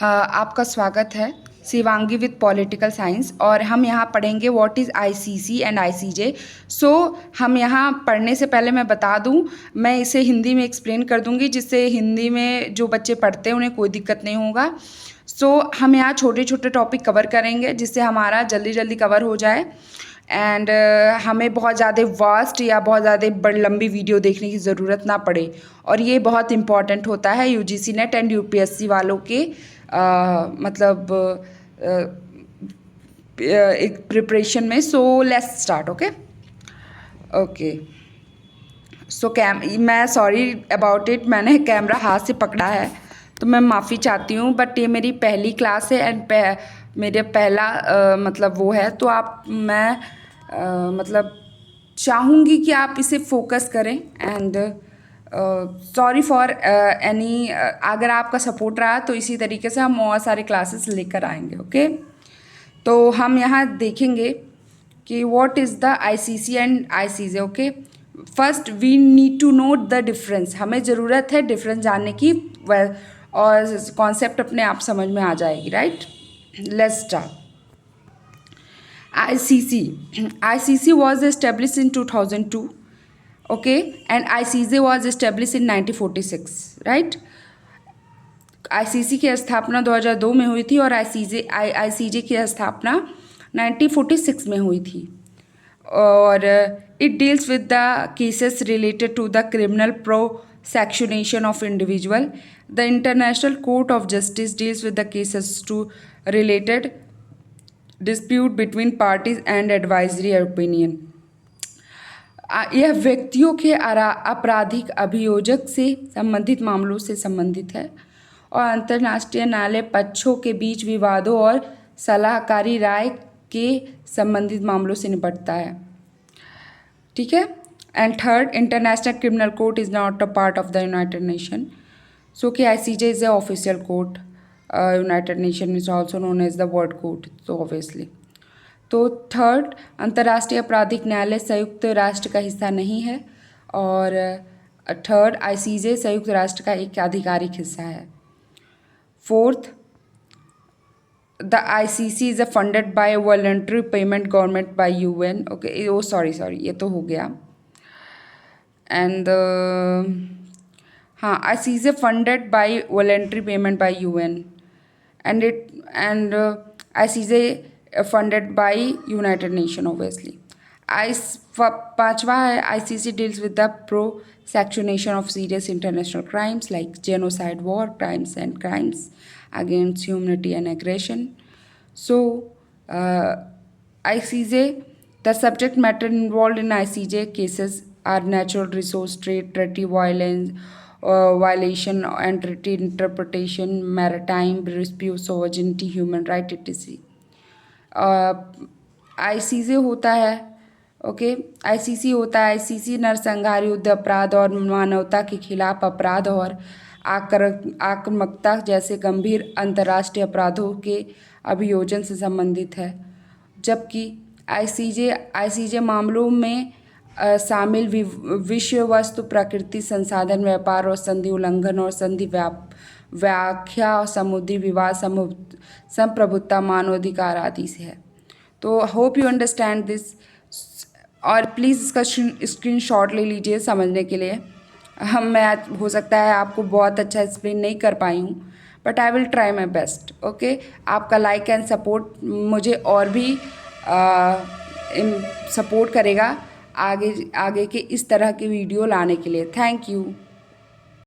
आपका स्वागत है शिवांगी विद पॉलिटिकल साइंस। और हम यहाँ पढ़ेंगे what is ICC and ICJ. So हम यहाँ पढ़ने से पहले मैं बता दूँ, मैं इसे हिंदी में एक्सप्लेन कर दूँगी, जिससे हिंदी में जो बच्चे पढ़ते हैं उन्हें कोई दिक्कत नहीं होगा। सो हम यहाँ छोटे छोटे टॉपिक कवर करेंगे जिससे हमारा जल्दी जल्दी कवर हो जाए एंड हमें बहुत ज़्यादा वास्ट या बहुत ज़्यादा बड़ी लंबी वीडियो देखने की ज़रूरत ना पड़े। और ये बहुत इंपॉर्टेंट होता है यूजीसी नेट एंड यूपीएससी वालों के मतलब एक प्रिपरेशन में। So let's start. Okay okay so मैं सॉरी अबाउट इट, मैंने कैमरा हाथ से पकड़ा है तो मैं माफ़ी चाहती हूँ, बट ये मेरी पहली क्लास है एंड मेरे पहला मतलब वो है, तो आप मैं मतलब चाहूँगी कि आप इसे फोकस करें एंड सॉरी फॉर एनी, अगर आपका सपोर्ट रहा तो इसी तरीके से हम और सारे क्लासेस लेकर आएंगे। ओके तो हम यहाँ देखेंगे कि what is the ICC and ICJ. Okay first we need to note the difference, हमें ज़रूरत है डिफरेंस जानने की और कॉन्सेप्ट अपने आप समझ में आ जाएगी। Right, let's start. ICC was established in 2002, okay, and ICJ was established in 1946, right? ICC की स्थापना 2002 में हुई थी और ICJ की स्थापना 1946 में हुई थी। और it deals with the cases related to the criminal prosecution of individual. The International Court of Justice deals with the cases to related dispute between parties and advisory opinion. यह व्यक्तियों के आपराधिक अभियोजक से संबंधित मामलों से संबंधित है और अंतर्राष्ट्रीय न्यायालय पक्षों के बीच विवादों और सलाहकारी राय के संबंधित मामलों से निपटता है। ठीक है। And third, International Criminal Court is not a part of the United Nation, so कि ICJ is a official court, United Nation is also known as the World Court, तो ऑब्वियसली। तो थर्ड, अंतर्राष्ट्रीय आपराधिक न्यायालय संयुक्त राष्ट्र का हिस्सा नहीं है और थर्ड, ICJ संयुक्त राष्ट्र का एक आधिकारिक हिस्सा है। Fourth, the ICC is funded by voluntary payment government by UN। Okay oh sorry ये तो हो गया। एंड हाँ, ICJ funded by voluntary payment by UN and ICJ funded by United Nation obviously. पांचवा है ICC deals with the prosecution of serious international crimes like genocide, war crimes and crimes against humanity and aggression. So ICJ, the subject matter involved in ICJ cases are natural resource trade, treaty violence, violation and treaty interpretation, maritime dispute, sovereignty, human right etc. ICJ होता है ICC होता है ICC नरसंहार, युद्ध अपराध और मानवता के खिलाफ अपराध और आक्रामकता जैसे गंभीर अंतर्राष्ट्रीय अपराधों के अभियोजन से संबंधित है, जबकि ICJ मामलों में शामिल विषय वस्तु, प्रकृति, संसाधन, व्यापार और संधि उल्लंघन और संधि व्याख्या, समुद्री विवाद, संप्रभुता, मानवाधिकार आदि से है। तो होप यू अंडरस्टैंड दिस और प्लीज़ इसका स्क्रीनशॉट ले लीजिए समझने के लिए। मैं हो सकता है आपको बहुत अच्छा एक्सप्लेन नहीं कर पाई हूँ, but I will try my best. Okay, आपका लाइक एंड सपोर्ट मुझे और भी सपोर्ट करेगा आगे के इस तरह की वीडियो लाने के लिए। Thank you.